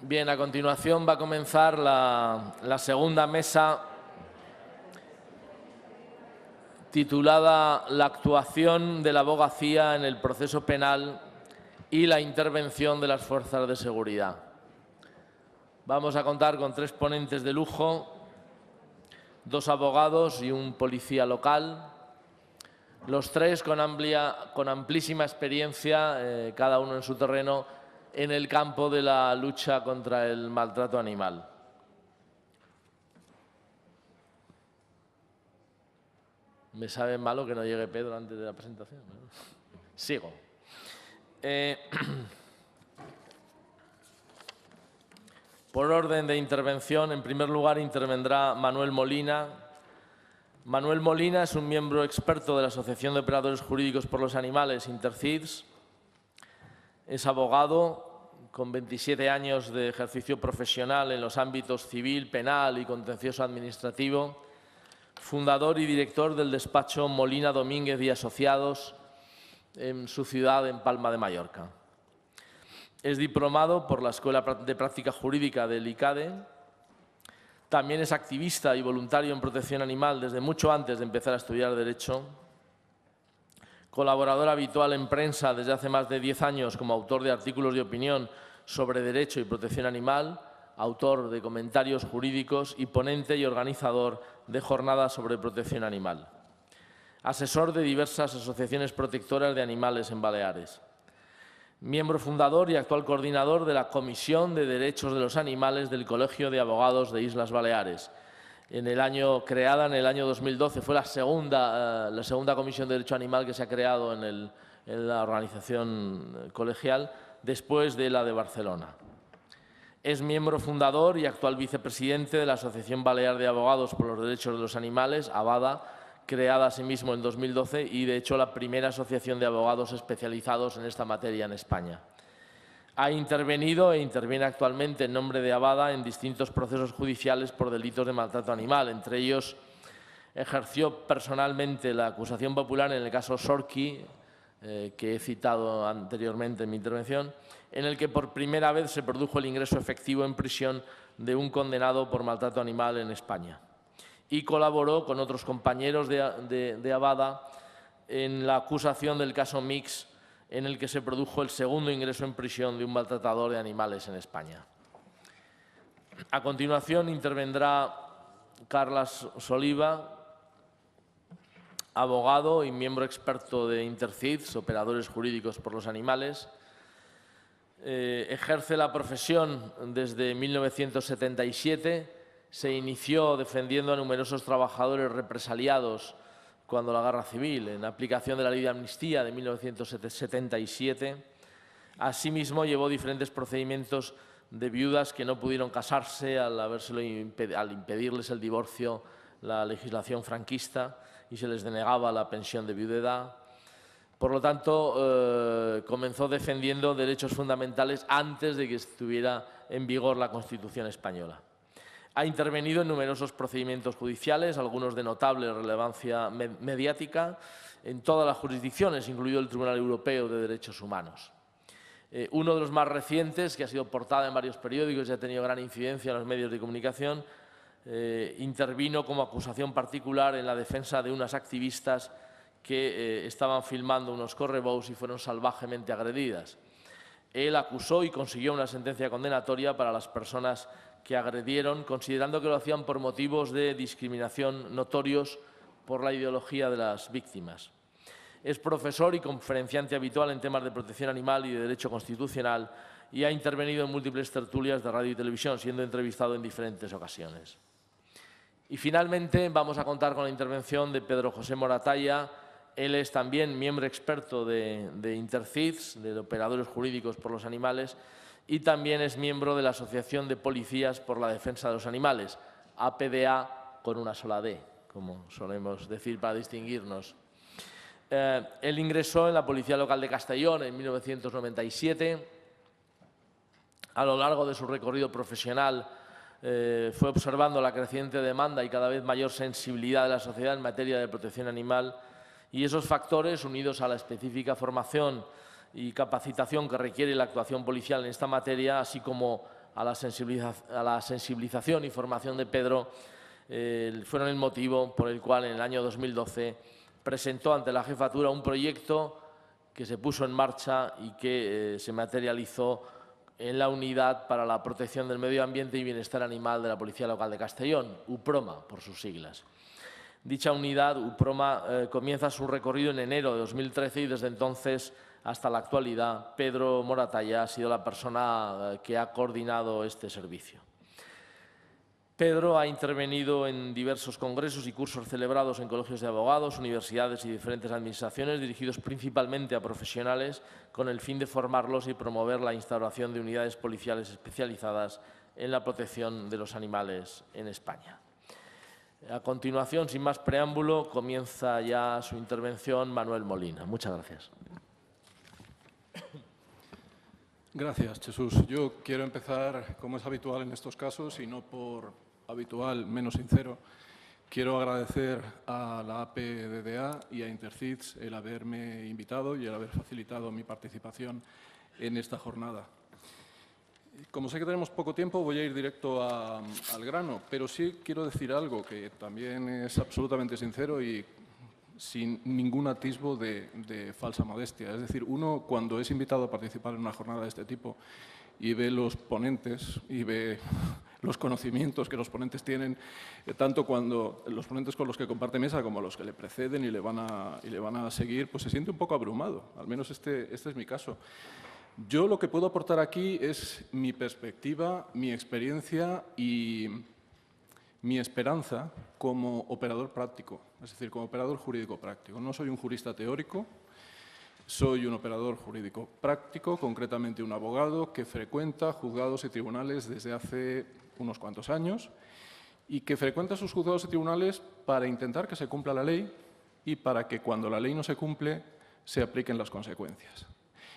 Bien, a continuación va a comenzar la segunda mesa titulada La actuación de la abogacía en el proceso penal y la intervención de las fuerzas de seguridad. Vamos a contar con 3 ponentes de lujo, 2 abogados y un policía local, los 3 con amplísima experiencia, cada uno en su terreno, en el campo de la lucha contra el maltrato animal. Me sabe malo que no llegue Pedro antes de la presentación, ¿no? Sigo. Por orden de intervención, en primer lugar intervendrá Manuel Molina. Manuel Molina es un miembro experto de la Asociación de Operadores Jurídicos por los Animales, Intercids. Es abogado con 27 años de ejercicio profesional en los ámbitos civil, penal y contencioso administrativo, fundador y director del despacho Molina Domínguez y Asociados en su ciudad, en Palma de Mallorca. Es diplomado por la Escuela de Práctica Jurídica del ICADE. También es activista y voluntario en protección animal desde mucho antes de empezar a estudiar Derecho. Colaborador habitual en prensa desde hace más de 10 años como autor de artículos de opinión sobre derecho y protección animal, autor de comentarios jurídicos y ponente y organizador de jornadas sobre protección animal. Asesor de diversas asociaciones protectoras de animales en Baleares. Miembro fundador y actual coordinador de la Comisión de Derechos de los Animales del Colegio de Abogados de Islas Baleares. Creada en el año 2012, fue la segunda Comisión de Derecho Animal que se ha creado en la organización colegial, después de la de Barcelona. Es miembro fundador y actual vicepresidente de la Asociación Balear de Abogados por los Derechos de los Animales, ABADA, creada asimismo en 2012 y, de hecho, la primera asociación de abogados especializados en esta materia en España. Ha intervenido e interviene actualmente en nombre de ABADA en distintos procesos judiciales por delitos de maltrato animal. Entre ellos, ejerció personalmente la acusación popular en el caso Sorki, que he citado anteriormente en mi intervención, en el que por primera vez se produjo el ingreso efectivo en prisión de un condenado por maltrato animal en España. Y colaboró con otros compañeros de ABADA en la acusación del caso Mix, en el que se produjo el segundo ingreso en prisión de un maltratador de animales en España. A continuación intervendrá Carles Soliva, abogado y miembro experto de Intercids, Operadores Jurídicos por los Animales. Ejerce la profesión desde 1977. Se inició defendiendo a numerosos trabajadores represaliados cuando la Guerra Civil, en aplicación de la Ley de Amnistía de 1977. Asimismo, llevó diferentes procedimientos de viudas que no pudieron casarse al impedirles el divorcio la legislación franquista y se les denegaba la pensión de viudedad. Por lo tanto, comenzó defendiendo derechos fundamentales antes de que estuviera en vigor la Constitución española. Ha intervenido en numerosos procedimientos judiciales, algunos de notable relevancia mediática, en todas las jurisdicciones, incluido el Tribunal Europeo de Derechos Humanos. Uno de los más recientes, que ha sido portada en varios periódicos y ha tenido gran incidencia en los medios de comunicación, intervino como acusación particular en la defensa de unas activistas que estaban filmando unos correbous y fueron salvajemente agredidas. Él acusó y consiguió una sentencia condenatoria para las personas que agredieron, considerando que lo hacían por motivos de discriminación notorios por la ideología de las víctimas. Es profesor y conferenciante habitual en temas de protección animal y de derecho constitucional y ha intervenido en múltiples tertulias de radio y televisión, siendo entrevistado en diferentes ocasiones. Y finalmente vamos a contar con la intervención de Pedro José Moratalla. Él es también miembro experto de Intercids, de Operadores Jurídicos por los Animales, y también es miembro de la Asociación de Policías por la Defensa de los Animales, APDA con una sola D, como solemos decir para distinguirnos. Él ingresó en la Policía Local de Castellón en 1997. A lo largo de su recorrido profesional fue observando la creciente demanda y cada vez mayor sensibilidad de la sociedad en materia de protección animal, y esos factores, unidos a la específica formación y capacitación que requiere la actuación policial en esta materia, así como a la sensibilización y formación de Pedro fueron el motivo por el cual en el año 2012 presentó ante la jefatura un proyecto que se puso en marcha y que se materializó en la Unidad para la Protección del Medio Ambiente y Bienestar Animal de la Policía Local de Castellón, UPROMA por sus siglas. Dicha unidad, UPROMA, comienza su recorrido en enero de 2013 y desde entonces hasta la actualidad Pedro Moratalla ha sido la persona que ha coordinado este servicio. Pedro ha intervenido en diversos congresos y cursos celebrados en colegios de abogados, universidades y diferentes administraciones, dirigidos principalmente a profesionales, con el fin de formarlos y promover la instauración de unidades policiales especializadas en la protección de los animales en España. A continuación, sin más preámbulo, comienza ya su intervención Manuel Molina. Muchas gracias. Gracias, Jesús. Yo quiero empezar, como es habitual en estos casos, y no por habitual, menos sincero, quiero agradecer a la APDDA y a Intercits el haberme invitado y el haber facilitado mi participación en esta jornada. Como sé que tenemos poco tiempo, voy a ir directo al grano, pero sí quiero decir algo que también es absolutamente sincero y sin ningún atisbo de falsa modestia. Es decir, uno cuando es invitado a participar en una jornada de este tipo y ve los ponentes y ve los conocimientos que los ponentes tienen, tanto cuando los ponentes con los que comparte mesa como los que le preceden y le van a seguir, pues se siente un poco abrumado. Al menos este es mi caso. Yo lo que puedo aportar aquí es mi perspectiva, mi experiencia y mi esperanza como operador práctico, es decir, como operador jurídico práctico. No soy un jurista teórico, soy un operador jurídico práctico, concretamente un abogado que frecuenta juzgados y tribunales desde hace unos cuantos años y que frecuenta sus juzgados y tribunales para intentar que se cumpla la ley y para que cuando la ley no se cumple se apliquen las consecuencias.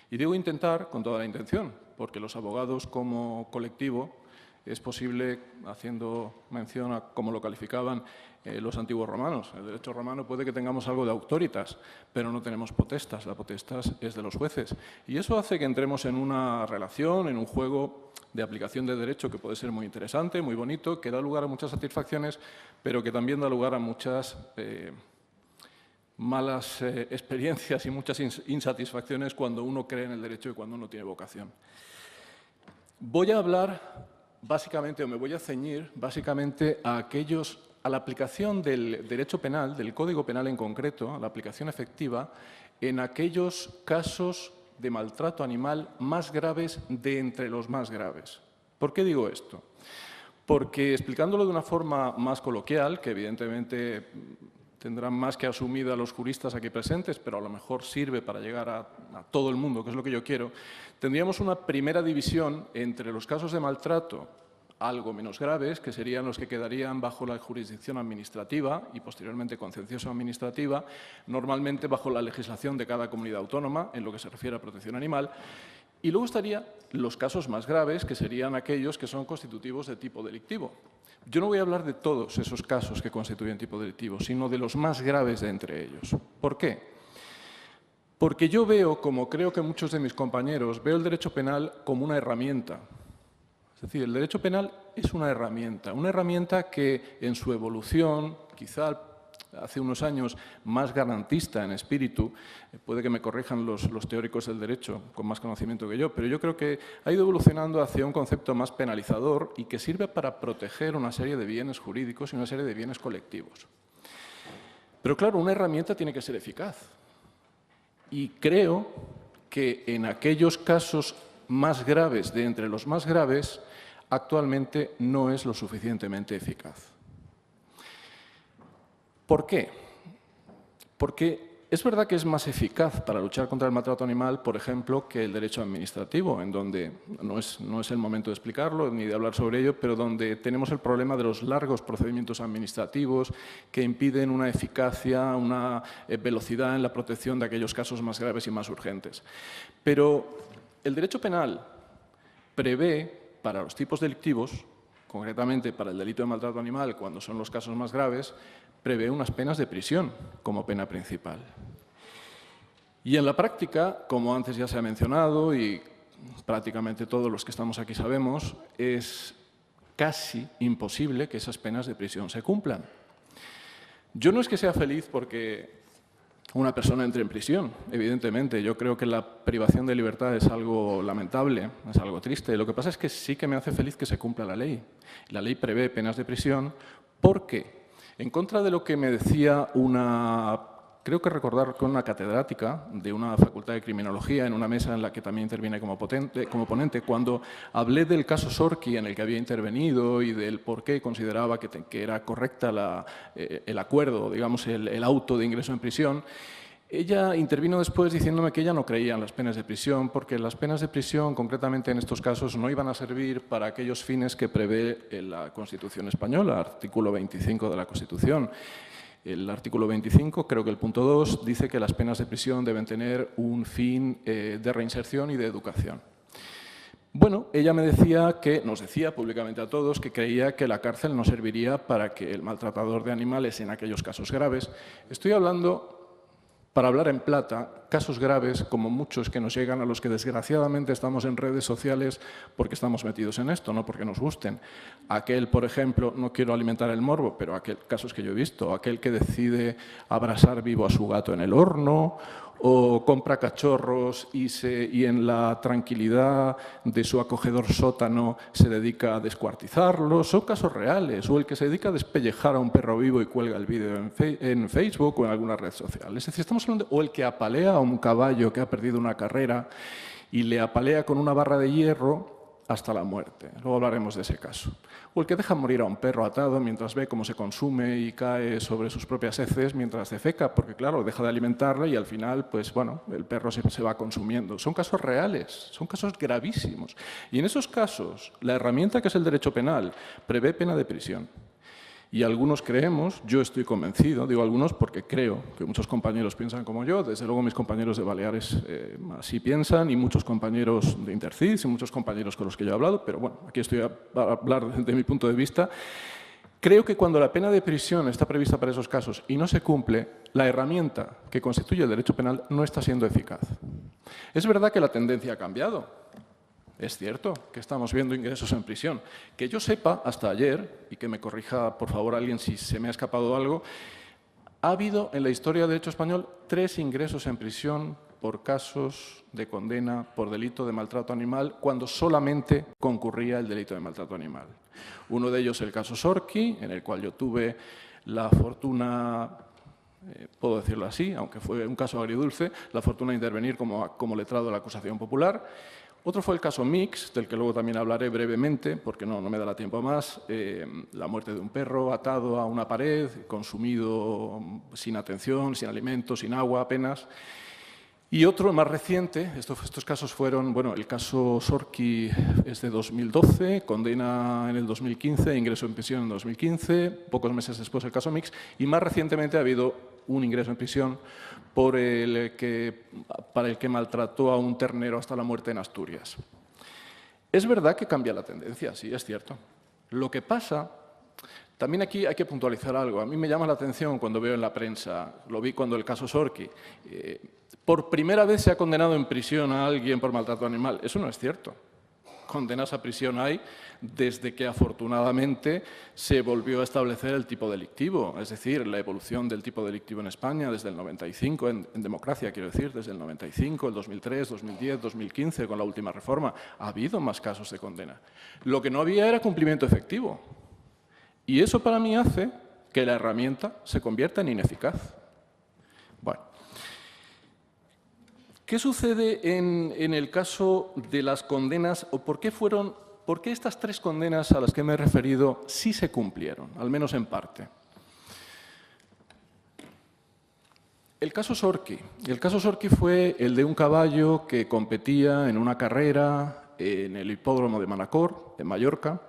Y digo intentar con toda la intención, porque los abogados como colectivo es posible, haciendo mención a cómo lo calificaban los antiguos romanos. En el derecho romano puede que tengamos algo de auctoritas, pero no tenemos potestas. La potestas es de los jueces. Y eso hace que entremos en una relación, en un juego de aplicación de derecho que puede ser muy interesante, muy bonito, que da lugar a muchas satisfacciones, pero que también da lugar a muchas malas experiencias y muchas insatisfacciones cuando uno cree en el derecho y cuando uno tiene vocación. Voy a hablar básicamente, o me voy a ceñir básicamente a la aplicación del derecho penal, del Código Penal en concreto, a la aplicación efectiva, en aquellos casos de maltrato animal más graves de entre los más graves. ¿Por qué digo esto? Porque, explicándolo de una forma más coloquial, que evidentemente tendrán más que asumida los juristas aquí presentes, pero a lo mejor sirve para llegar a todo el mundo, que es lo que yo quiero, tendríamos una primera división entre los casos de maltrato algo menos graves, que serían los que quedarían bajo la jurisdicción administrativa y posteriormente contencioso administrativa, normalmente bajo la legislación de cada comunidad autónoma en lo que se refiere a protección animal. Y luego estarían los casos más graves, que serían aquellos que son constitutivos de tipo delictivo. Yo no voy a hablar de todos esos casos que constituyen tipo delictivo, sino de los más graves de entre ellos. ¿Por qué? Porque yo veo, como creo que muchos de mis compañeros, veo el derecho penal como una herramienta. Es decir, el derecho penal es una herramienta que en su evolución, quizá hace unos años más garantista en espíritu, puede que me corrijan los teóricos del derecho con más conocimiento que yo, pero yo creo que ha ido evolucionando hacia un concepto más penalizador y que sirve para proteger una serie de bienes jurídicos y una serie de bienes colectivos. Pero claro, una herramienta tiene que ser eficaz. Y creo que en aquellos casos más graves, de entre los más graves, actualmente no es lo suficientemente eficaz. ¿Por qué? Porque es verdad que es más eficaz para luchar contra el maltrato animal, por ejemplo, que el derecho administrativo, en donde no es el momento de explicarlo ni de hablar sobre ello, pero donde tenemos el problema de los largos procedimientos administrativos que impiden una eficacia, una velocidad en la protección de aquellos casos más graves y más urgentes. Pero el derecho penal prevé para los tipos delictivos, concretamente para el delito de maltrato animal, cuando son los casos más graves, prevé unas penas de prisión como pena principal. Y en la práctica, como antes ya se ha mencionado y prácticamente todos los que estamos aquí sabemos, es casi imposible que esas penas de prisión se cumplan. Yo no es que sea feliz porque una persona entre en prisión, evidentemente. Yo creo que la privación de libertad es algo lamentable, es algo triste. Lo que pasa es que sí que me hace feliz que se cumpla la ley. La ley prevé penas de prisión porque, en contra de lo que me decía creo que recordar con una catedrática de una facultad de criminología en una mesa en la que también interviene como ponente, cuando hablé del caso Sorki en el que había intervenido y del por qué consideraba que era correcta el acuerdo, digamos, el auto de ingreso en prisión. Ella intervino después diciéndome que ella no creía en las penas de prisión porque las penas de prisión, concretamente en estos casos, no iban a servir para aquellos fines que prevé la Constitución española, artículo 25 de la Constitución. El artículo 25, creo que el punto 2, dice que las penas de prisión deben tener un fin de reinserción y de educación. Bueno, ella nos decía públicamente a todos que creía que la cárcel no serviría para que el maltratador de animales en aquellos casos graves. Estoy hablando, para hablar en plata, casos graves como muchos que nos llegan, a los que desgraciadamente estamos en redes sociales porque estamos metidos en esto, no porque nos gusten. Aquel, por ejemplo, no quiero alimentar el morbo, pero casos que yo he visto, aquel que decide abrasar vivo a su gato en el horno, o compra cachorros y en la tranquilidad de su acogedor sótano se dedica a descuartizarlos. Son casos reales. O el que se dedica a despellejar a un perro vivo y cuelga el vídeo en Facebook o en alguna red social. Es decir, estamos hablando o el que apalea a un caballo que ha perdido una carrera y le apalea con una barra de hierro hasta la muerte. Luego hablaremos de ese caso. O el que deja morir a un perro atado mientras ve cómo se consume y cae sobre sus propias heces mientras defeca, porque claro, deja de alimentarle y al final, pues bueno, el perro se va consumiendo. Son casos reales, son casos gravísimos. Y en esos casos, la herramienta que es el derecho penal prevé pena de prisión. Y algunos creemos, yo estoy convencido, digo algunos porque creo que muchos compañeros piensan como yo, desde luego mis compañeros de Baleares así piensan, y muchos compañeros de Intercis y muchos compañeros con los que yo he hablado, pero bueno, aquí estoy para hablar de mi punto de vista. Creo que cuando la pena de prisión está prevista para esos casos y no se cumple, la herramienta que constituye el derecho penal no está siendo eficaz. Es verdad que la tendencia ha cambiado. Es cierto que estamos viendo ingresos en prisión. Que yo sepa, hasta ayer, y que me corrija por favor alguien si se me ha escapado algo, ha habido en la historia del derecho español 3 ingresos en prisión por casos de condena por delito de maltrato animal cuando solamente concurría el delito de maltrato animal. Uno de ellos el caso Sorki, en el cual yo tuve la fortuna, puedo decirlo así, aunque fue un caso agridulce, la fortuna de intervenir como letrado de la acusación popular. Otro fue el caso Mix, del que luego también hablaré brevemente, porque no me dará tiempo más, la muerte de un perro atado a una pared, consumido sin atención, sin alimento, sin agua apenas. Y otro más reciente, estos casos fueron, bueno, el caso Sorki es de 2012, condena en el 2015, ingreso en prisión en 2015, pocos meses después el caso Mix, y más recientemente ha habido un ingreso en prisión para el que maltrató a un ternero hasta la muerte en Asturias. Es verdad que cambia la tendencia, sí, es cierto. Lo que pasa, también aquí hay que puntualizar algo. A mí me llama la atención cuando veo en la prensa, lo vi cuando el caso Sorki, por primera vez se ha condenado en prisión a alguien por maltrato animal. Eso no es cierto. Condenas a prisión hay desde que afortunadamente se volvió a establecer el tipo delictivo, es decir, la evolución del tipo delictivo en España desde el 95, en democracia quiero decir, desde el 95, el 2003, 2010, 2015, con la última reforma. Ha habido más casos de condena. Lo que no había era cumplimiento efectivo. Y eso para mí hace que la herramienta se convierta en ineficaz. Bueno. ¿Qué sucede en el caso de las condenas o por qué estas 3 condenas a las que me he referido sí se cumplieron, al menos en parte? El caso Sorki. El caso Sorki fue el de un caballo que competía en una carrera en el hipódromo de Manacor, en Mallorca.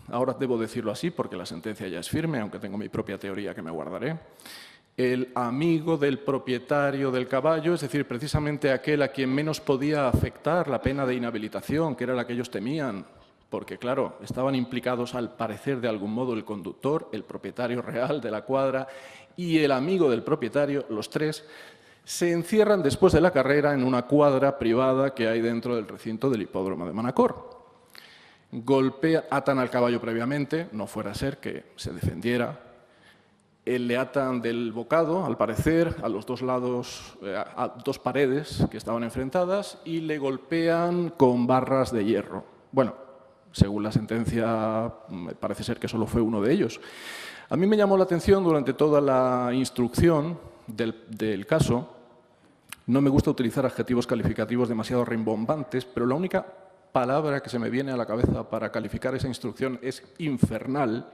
Ahora debo decirlo así porque la sentencia ya es firme, aunque tengo mi propia teoría que me guardaré. El amigo del propietario del caballo, es decir, precisamente aquel a quien menos podía afectar la pena de inhabilitación, que era la que ellos temían, porque, claro, estaban implicados al parecer de algún modo el conductor, el propietario real de la cuadra y el amigo del propietario, los 3, Se encierran después de la carrera en una cuadra privada que hay dentro del recinto del hipódromo de Manacor. Atan al caballo previamente, no fuera a ser que se defendiera. Le atan del bocado, al parecer, a los dos lados, a dos paredes que estaban enfrentadas y le golpean con barras de hierro. Bueno, según la sentencia, parece ser que solo fue uno de ellos. A mí me llamó la atención durante toda la instrucción del caso. No me gusta utilizar adjetivos calificativos demasiado rimbombantes, pero la única palabra que se me viene a la cabeza para calificar esa instrucción es infernal.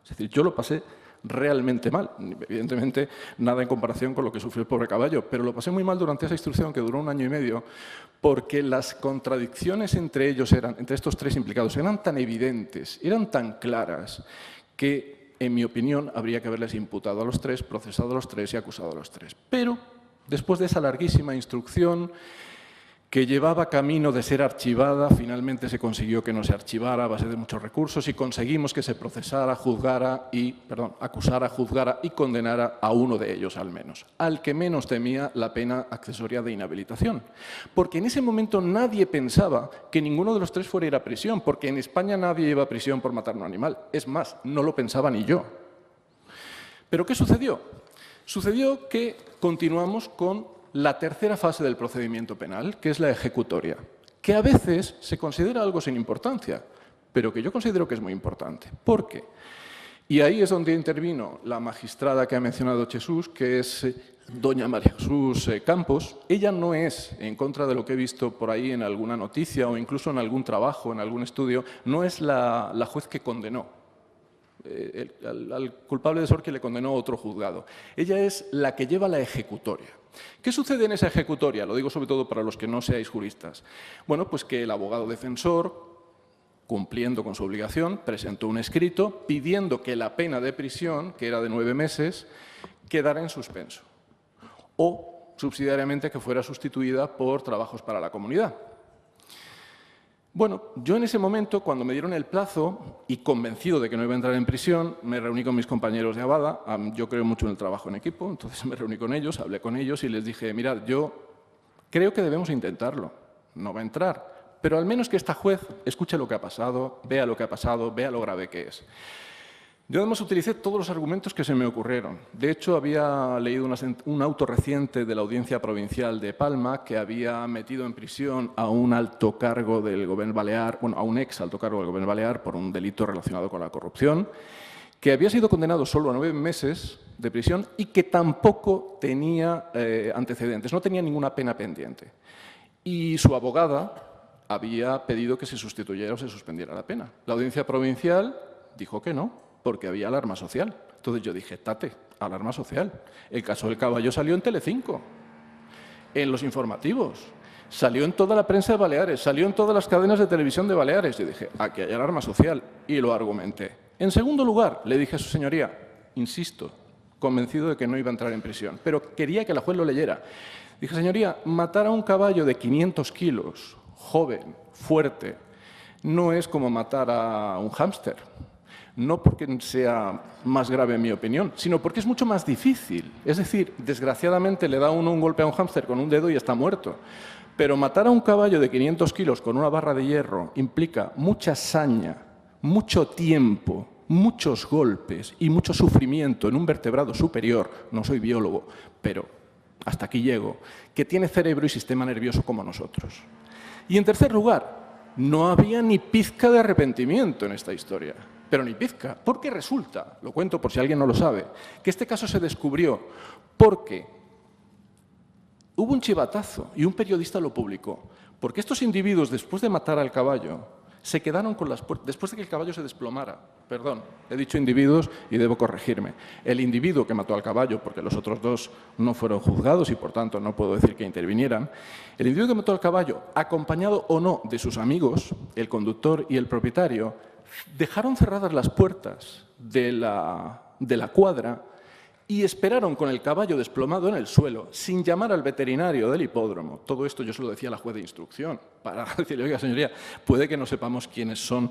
Es decir, yo lo pasé realmente mal. Evidentemente, nada en comparación con lo que sufrió el pobre caballo, pero lo pasé muy mal durante esa instrucción que duró 1 año y medio, porque las contradicciones entre entre estos tres implicados, eran tan evidentes, eran tan claras, que, en mi opinión, habría que haberles imputado a los tres, procesado a los tres y acusado a los tres. Pero, después de esa larguísima instrucción, que llevaba camino de ser archivada, finalmente se consiguió que no se archivara a base de muchos recursos y conseguimos que se procesara, acusara, juzgara y condenara a uno de ellos al menos, al que menos temía la pena accesoria de inhabilitación. Porque en ese momento nadie pensaba que ninguno de los tres fuera a ir a prisión, porque en España nadie iba a prisión por matar a un animal. Es más, no lo pensaba ni yo. ¿Pero qué sucedió? Sucedió que continuamos con la tercera fase del procedimiento penal, que es la ejecutoria, que a veces se considera algo sin importancia, pero que yo considero que es muy importante. ¿Por qué? Y ahí es donde intervino la magistrada que ha mencionado Jesús, que es doña María Jesús Campos. Ella no es, en contra de lo que he visto por ahí en alguna noticia o incluso en algún trabajo, en algún estudio, no es la juez que condenó. Al culpable de Sorque le condenó otro juzgado. Ella es la que lleva la ejecutoria. ¿Qué sucede en esa ejecutoria? Lo digo sobre todo para los que no seáis juristas. Bueno, pues que el abogado defensor, cumpliendo con su obligación, presentó un escrito pidiendo que la pena de prisión, que era de 9 meses, quedara en suspenso o, subsidiariamente, que fuera sustituida por trabajos para la comunidad. Bueno, yo en ese momento, cuando me dieron el plazo y convencido de que no iba a entrar en prisión, me reuní con mis compañeros de Abada. Yo creo mucho en el trabajo en equipo, entonces me reuní con ellos, hablé con ellos y les dije, mirad, yo creo que debemos intentarlo. No va a entrar, pero al menos que esta juez escuche lo que ha pasado, vea lo que ha pasado, vea lo grave que es. Yo además utilicé todos los argumentos que se me ocurrieron. De hecho, había leído un auto reciente de la Audiencia Provincial de Palma que había metido en prisión a un alto cargo del Gobierno Balear, bueno, a un ex alto cargo del Gobierno Balear por un delito relacionado con la corrupción, que había sido condenado solo a 9 meses de prisión y que tampoco tenía antecedentes, no tenía ninguna pena pendiente. Y su abogada había pedido que se sustituyera o se suspendiera la pena. La Audiencia Provincial dijo que no, porque había alarma social. Entonces yo dije, tate, alarma social. El caso del caballo salió en Telecinco, en los informativos, salió en toda la prensa de Baleares, salió en todas las cadenas de televisión de Baleares. Yo dije, aquí hay alarma social, y lo argumenté. En segundo lugar, le dije a su señoría, insisto, convencido de que no iba a entrar en prisión, pero quería que la juez lo leyera. Dije, señoría, matar a un caballo de 500 kilos, joven, fuerte, no es como matar a un hámster. No porque sea más grave, en mi opinión, sino porque es mucho más difícil. Es decir, desgraciadamente le da uno un golpe a un hámster con un dedo y está muerto. Pero matar a un caballo de 500 kilos con una barra de hierro implica mucha saña, mucho tiempo, muchos golpes y mucho sufrimiento en un vertebrado superior. No soy biólogo, pero hasta aquí llego, que tiene cerebro y sistema nervioso como nosotros. Y en tercer lugar, no había ni pizca de arrepentimiento en esta historia. Pero ni pizca, porque resulta, lo cuento por si alguien no lo sabe, que este caso se descubrió porque hubo un chivatazo y un periodista lo publicó. Porque estos individuos, después de matar al caballo, se quedaron con las puertas, después de que el caballo se desplomara. Perdón, he dicho individuos y debo corregirme. El individuo que mató al caballo, porque los otros dos no fueron juzgados y por tanto no puedo decir que intervinieran, el individuo que mató al caballo, acompañado o no de sus amigos, el conductor y el propietario, dejaron cerradas las puertas de la cuadra y esperaron con el caballo desplomado en el suelo, sin llamar al veterinario del hipódromo. Todo esto yo se lo decía a la juez de instrucción, para decirle, oiga, señoría, puede que no sepamos quiénes son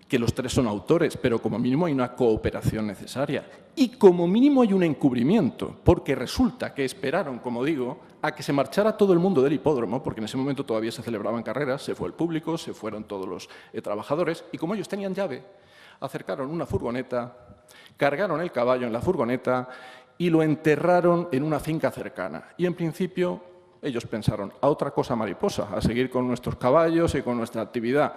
que los tres son autores, pero como mínimo hay una cooperación necesaria. Y como mínimo hay un encubrimiento, porque resulta que esperaron, como digo, a que se marchara todo el mundo del hipódromo, porque en ese momento todavía se celebraban carreras, se fue el público, se fueron todos los trabajadores, y como ellos tenían llave, acercaron una furgoneta, cargaron el caballo en la furgoneta y lo enterraron en una finca cercana. Y en principio ellos pensaron, a otra cosa mariposa, a seguir con nuestros caballos y con nuestra actividad.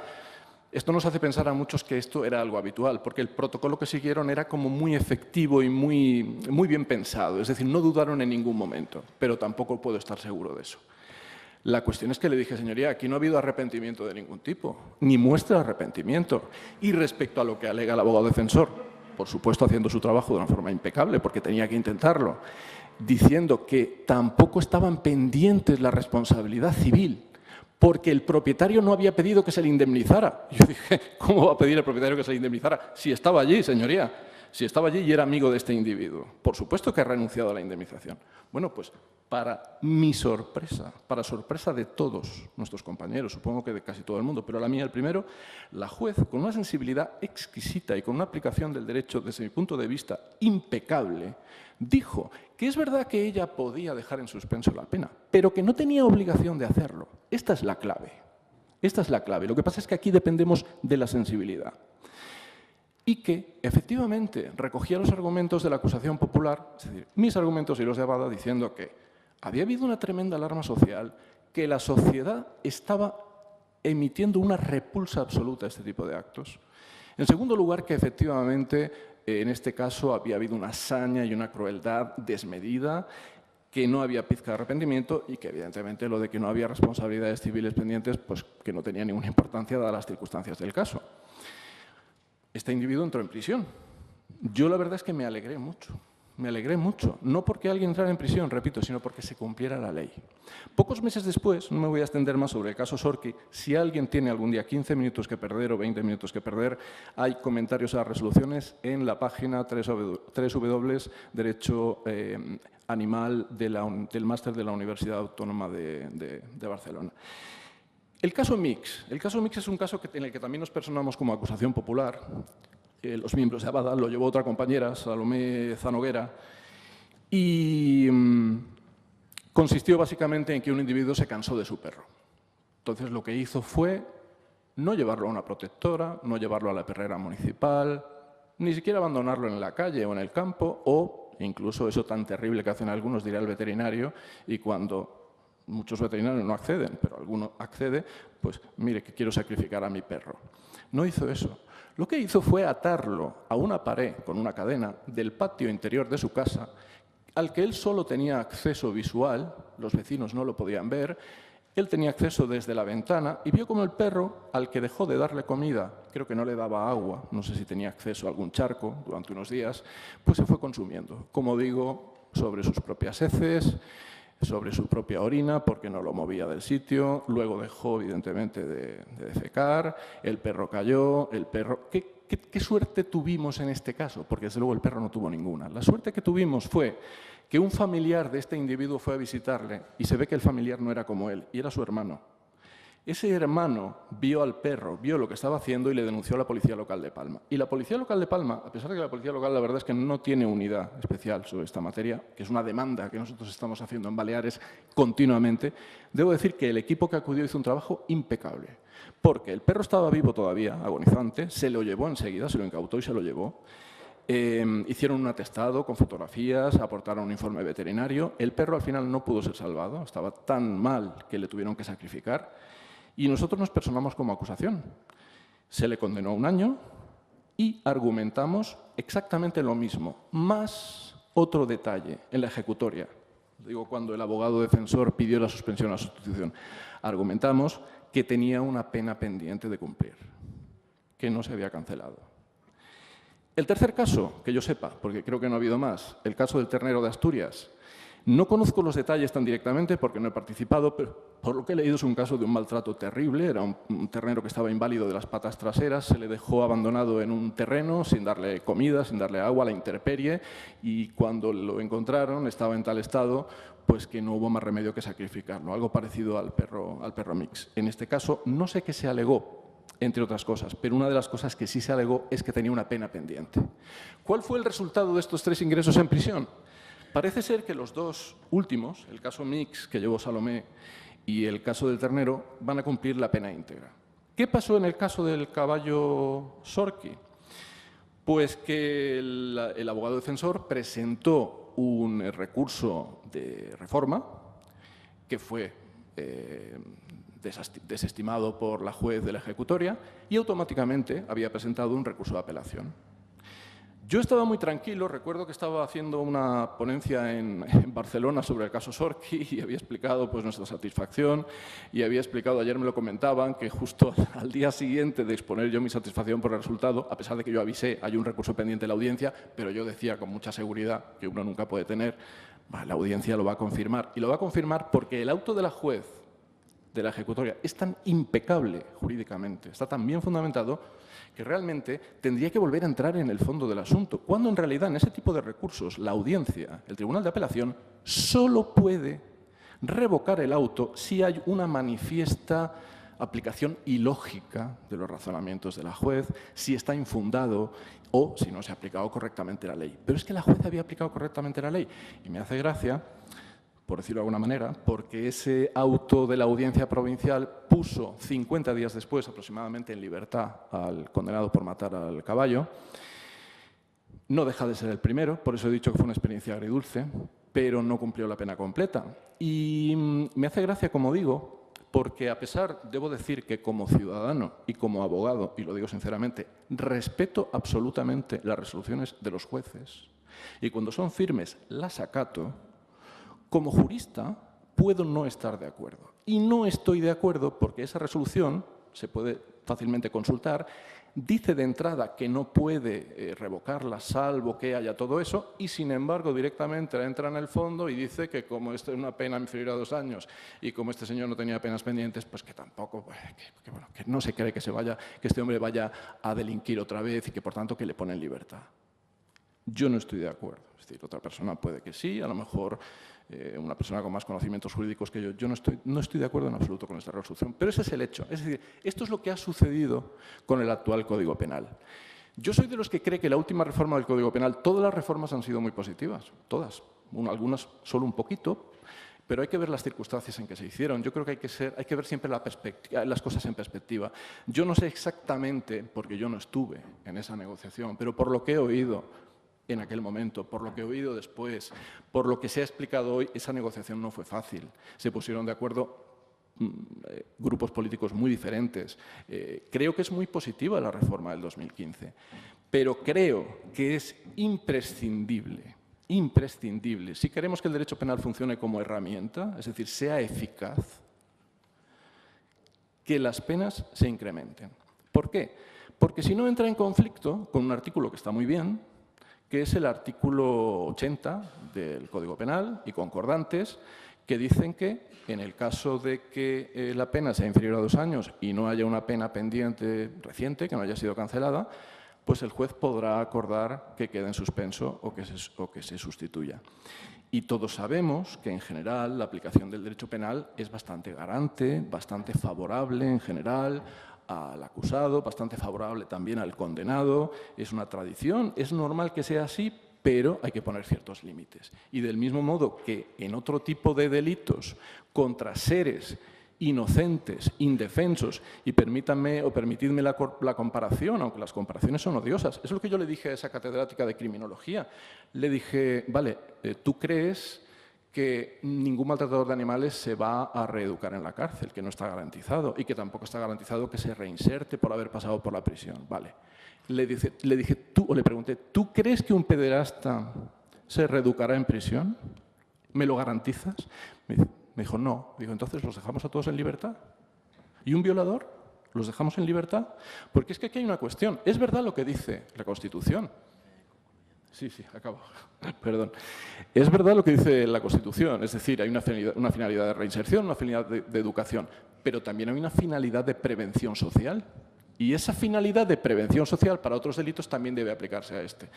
Esto nos hace pensar a muchos que esto era algo habitual, porque el protocolo que siguieron era como muy efectivo y muy bien pensado. Es decir, no dudaron en ningún momento, pero tampoco puedo estar seguro de eso. La cuestión es que le dije, señoría, aquí no ha habido arrepentimiento de ningún tipo, ni muestra de arrepentimiento. Y respecto a lo que alega el abogado defensor, por supuesto haciendo su trabajo de una forma impecable, porque tenía que intentarlo, diciendo que tampoco estaban pendientes la responsabilidad civil, porque el propietario no había pedido que se le indemnizara. Yo dije, ¿cómo va a pedir el propietario que se le indemnizara? Si estaba allí, señoría, si estaba allí y era amigo de este individuo. Por supuesto que ha renunciado a la indemnización. Bueno, pues para mi sorpresa, para sorpresa de todos nuestros compañeros, supongo que de casi todo el mundo, pero la mía el primero, la juez, con una sensibilidad exquisita y con una aplicación del derecho, desde mi punto de vista, impecable, dijo que es verdad que ella podía dejar en suspenso la pena, pero que no tenía obligación de hacerlo. Esta es la clave. Esta es la clave. Lo que pasa es que aquí dependemos de la sensibilidad. Y que, efectivamente, recogía los argumentos de la acusación popular, es decir, mis argumentos y los de Abada, diciendo que había habido una tremenda alarma social, que la sociedad estaba emitiendo una repulsa absoluta a este tipo de actos. En segundo lugar, que efectivamente, en este caso, había habido una saña y una crueldad desmedida, que no había pizca de arrepentimiento y que, evidentemente, lo de que no había responsabilidades civiles pendientes, pues que no tenía ninguna importancia dadas las circunstancias del caso. Este individuo entró en prisión. Yo la verdad es que me alegré mucho, no porque alguien entrara en prisión, repito, sino porque se cumpliera la ley. Pocos meses después, no me voy a extender más sobre el caso Sorki, si alguien tiene algún día 15 minutos que perder o 20 minutos que perder, hay comentarios a las resoluciones en la página www.derecho animal del máster de la Universidad Autónoma de Barcelona. El caso Mix es un caso en el que también nos personamos como acusación popular. Los miembros de Abada lo llevó otra compañera, Salomé Zanoguera, y consistió básicamente en que un individuo se cansó de su perro. Entonces lo que hizo fue no llevarlo a una protectora, no llevarlo a la perrera municipal, ni siquiera abandonarlo en la calle o en el campo, o incluso eso tan terrible que hacen algunos, dirá el veterinario, y cuando muchos veterinarios no acceden, pero alguno accede, pues mire que quiero sacrificar a mi perro. No hizo eso. Lo que hizo fue atarlo a una pared con una cadena del patio interior de su casa, al que él solo tenía acceso visual, los vecinos no lo podían ver, él tenía acceso desde la ventana y vio como el perro, al que dejó de darle comida, creo que no le daba agua, no sé si tenía acceso a algún charco durante unos días, pues se fue consumiendo, como digo, sobre sus propias heces, sobre su propia orina, porque no lo movía del sitio, luego dejó, evidentemente, de defecar, el perro cayó, el perro... ¿Qué suerte tuvimos en este caso? Porque, desde luego, el perro no tuvo ninguna. La suerte que tuvimos fue que un familiar de este individuo fue a visitarle y se ve que el familiar no era como él, y era su hermano. Ese hermano vio al perro, vio lo que estaba haciendo y le denunció a la Policía Local de Palma. Y la Policía Local de Palma, a pesar de que la Policía Local la verdad es que no tiene unidad especial sobre esta materia, que es una demanda que nosotros estamos haciendo en Baleares continuamente, debo decir que el equipo que acudió hizo un trabajo impecable. Porque el perro estaba vivo todavía, agonizante, se lo llevó enseguida, se lo incautó y se lo llevó. Hicieron un atestado con fotografías, aportaron un informe veterinario. El perro al final no pudo ser salvado, estaba tan mal que le tuvieron que sacrificar. Y nosotros nos personamos como acusación. Se le condenó a 1 año y argumentamos exactamente lo mismo, más otro detalle en la ejecutoria. Digo, cuando el abogado defensor pidió la suspensión a la sustitución, argumentamos que tenía una pena pendiente de cumplir, que no se había cancelado. El tercer caso, que yo sepa, porque creo que no ha habido más, el caso del ternero de Asturias. No conozco los detalles tan directamente porque no he participado, pero por lo que he leído es un caso de un maltrato terrible. Era un ternero que estaba inválido de las patas traseras, se le dejó abandonado en un terreno sin darle comida, sin darle agua, a la intemperie, y cuando lo encontraron estaba en tal estado pues que no hubo más remedio que sacrificarlo, algo parecido al perro Mix. En este caso no sé qué se alegó entre otras cosas, pero una de las cosas que sí se alegó es que tenía una pena pendiente. ¿Cuál fue el resultado de estos 3 ingresos en prisión? Parece ser que los 2 últimos, el caso Mix, que llevó Salomé, y el caso del Ternero, van a cumplir la pena íntegra. ¿Qué pasó en el caso del caballo Sorqui? Pues que el abogado defensor presentó un recurso de reforma que fue desestimado por la juez de la ejecutoria y automáticamente había presentado un recurso de apelación. Yo estaba muy tranquilo, recuerdo que estaba haciendo una ponencia en Barcelona sobre el caso Sorqui y había explicado pues, nuestra satisfacción y había explicado, ayer me lo comentaban, que justo al día siguiente de exponer yo mi satisfacción por el resultado, a pesar de que yo avisé, hay un recurso pendiente de la audiencia, pero yo decía con mucha seguridad, que uno nunca puede tener, la audiencia lo va a confirmar. Y lo va a confirmar porque el auto de la juez de la ejecutoria es tan impecable jurídicamente, está tan bien fundamentado, que realmente tendría que volver a entrar en el fondo del asunto, cuando en realidad en ese tipo de recursos la audiencia, el Tribunal de Apelación, solo puede revocar el auto si hay una manifiesta aplicación ilógica de los razonamientos de la juez, si está infundado o si no se ha aplicado correctamente la ley. Pero es que la juez había aplicado correctamente la ley y me hace gracia, por decirlo de alguna manera, porque ese auto de la audiencia provincial puso 50 días después aproximadamente en libertad al condenado por matar al caballo. No deja de ser el primero, por eso he dicho que fue una experiencia agridulce, pero no cumplió la pena completa. Y me hace gracia, como digo, porque a pesar, debo decir que como ciudadano y como abogado, y lo digo sinceramente, respeto absolutamente las resoluciones de los jueces y cuando son firmes las acato. Como jurista, puedo no estar de acuerdo. Y no estoy de acuerdo porque esa resolución, se puede fácilmente consultar, dice de entrada que no puede revocarla salvo que haya todo eso y, sin embargo, directamente entra en el fondo y dice que como esto es una pena inferior a 2 años y como este señor no tenía penas pendientes, pues que tampoco, que no se cree que este hombre vaya a delinquir otra vez y que, por tanto, que le pone en libertad. Yo no estoy de acuerdo. Es decir, otra persona puede que sí, a lo mejor una persona con más conocimientos jurídicos que yo no estoy de acuerdo en absoluto con esta resolución, pero ese es el hecho. Es decir, esto es lo que ha sucedido con el actual Código Penal. Yo soy de los que cree que la última reforma del Código Penal, todas las reformas han sido muy positivas, todas, algunas solo un poquito, pero hay que ver las circunstancias en que se hicieron. Yo creo que hay que ver siempre las cosas en perspectiva. Yo no sé exactamente, porque yo no estuve en esa negociación, pero por lo que he oído en aquel momento, por lo que he oído después, por lo que se ha explicado hoy, esa negociación no fue fácil. Se pusieron de acuerdo grupos políticos muy diferentes. Creo que es muy positiva la reforma del 2015, pero creo que es imprescindible, si queremos que el derecho penal funcione como herramienta, es decir, sea eficaz, que las penas se incrementen. ¿Por qué? Porque si no entra en conflicto con un artículo que está muy bien, que es el artículo 80 del Código Penal y concordantes, que dicen que en el caso de que la pena sea inferior a 2 años y no haya una pena pendiente reciente, que no haya sido cancelada, pues el juez podrá acordar que quede en suspenso o que se sustituya. Y todos sabemos que, en general, la aplicación del derecho penal es bastante garante, bastante favorable, en general, al acusado, bastante favorable también al condenado. Es una tradición, es normal que sea así, pero hay que poner ciertos límites. Y del mismo modo que en otro tipo de delitos contra seres inocentes, indefensos, y permítanme o permitidme la comparación, aunque las comparaciones son odiosas. Es lo que yo le dije a esa catedrática de criminología. Le dije, vale, ¿tú crees que ningún maltratador de animales se va a reeducar en la cárcel, que no está garantizado, y que tampoco está garantizado que se reinserte por haber pasado por la prisión? Vale. Le pregunté, ¿tú crees que un pederasta se reeducará en prisión? ¿Me lo garantizas? Me dijo, no. Digo, entonces, ¿los dejamos a todos en libertad? ¿Y un violador? ¿Los dejamos en libertad? Porque es que aquí hay una cuestión. Es verdad lo que dice la Constitución. Sí, acabo. Perdón. Es verdad lo que dice la Constitución, es decir, hay una finalidad de reinserción, una finalidad de educación, pero también hay una finalidad de prevención social. Y esa finalidad de prevención social para otros delitos también debe aplicarse a este.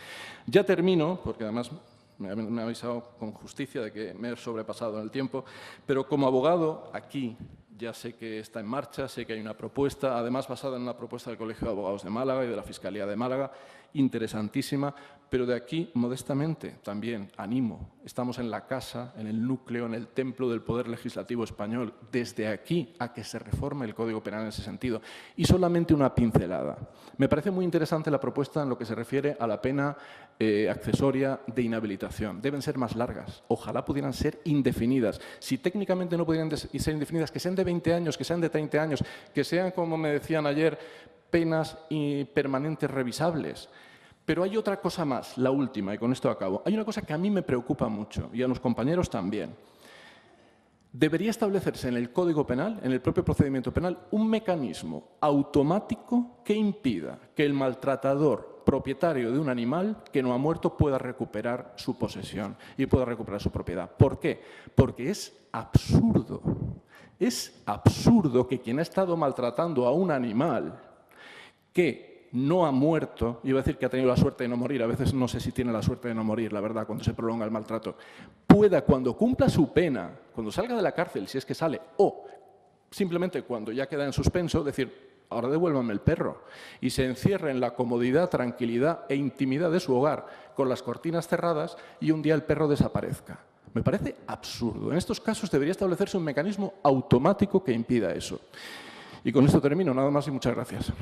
Ya termino, porque además me ha avisado con justicia de que me he sobrepasado en el tiempo, pero como abogado aquí ya sé que está en marcha, sé que hay una propuesta, además basada en una propuesta del Colegio de Abogados de Málaga y de la Fiscalía de Málaga, interesantísima, pero de aquí, modestamente, también animo, estamos en la casa, en el núcleo, en el templo del Poder Legislativo español, desde aquí a que se reforme el Código Penal en ese sentido. Y solamente una pincelada. Me parece muy interesante la propuesta en lo que se refiere a la pena accesoria de inhabilitación. Deben ser más largas, ojalá pudieran ser indefinidas. Si técnicamente no pudieran ser indefinidas, que sean de 20 años, que sean de 30 años, que sean, como me decían ayer, penas permanentes revisables. Pero hay otra cosa más, la última, y con esto acabo. Hay una cosa que a mí me preocupa mucho, y a los compañeros también. Debería establecerse en el Código Penal, en el propio procedimiento penal, un mecanismo automático que impida que el maltratador propietario de un animal que no ha muerto pueda recuperar su posesión y pueda recuperar su propiedad. ¿Por qué? Porque es absurdo. Es absurdo que quien ha estado maltratando a un animal que no ha muerto, iba a decir que ha tenido la suerte de no morir, a veces no sé si tiene la suerte de no morir, la verdad, cuando se prolonga el maltrato, pueda, cuando cumpla su pena, cuando salga de la cárcel, si es que sale, o simplemente cuando ya queda en suspenso, decir, ahora devuélvanme el perro, y se encierre en la comodidad, tranquilidad e intimidad de su hogar, con las cortinas cerradas, y un día el perro desaparezca. Me parece absurdo. En estos casos debería establecerse un mecanismo automático que impida eso. Y con esto termino. Nada más y muchas gracias.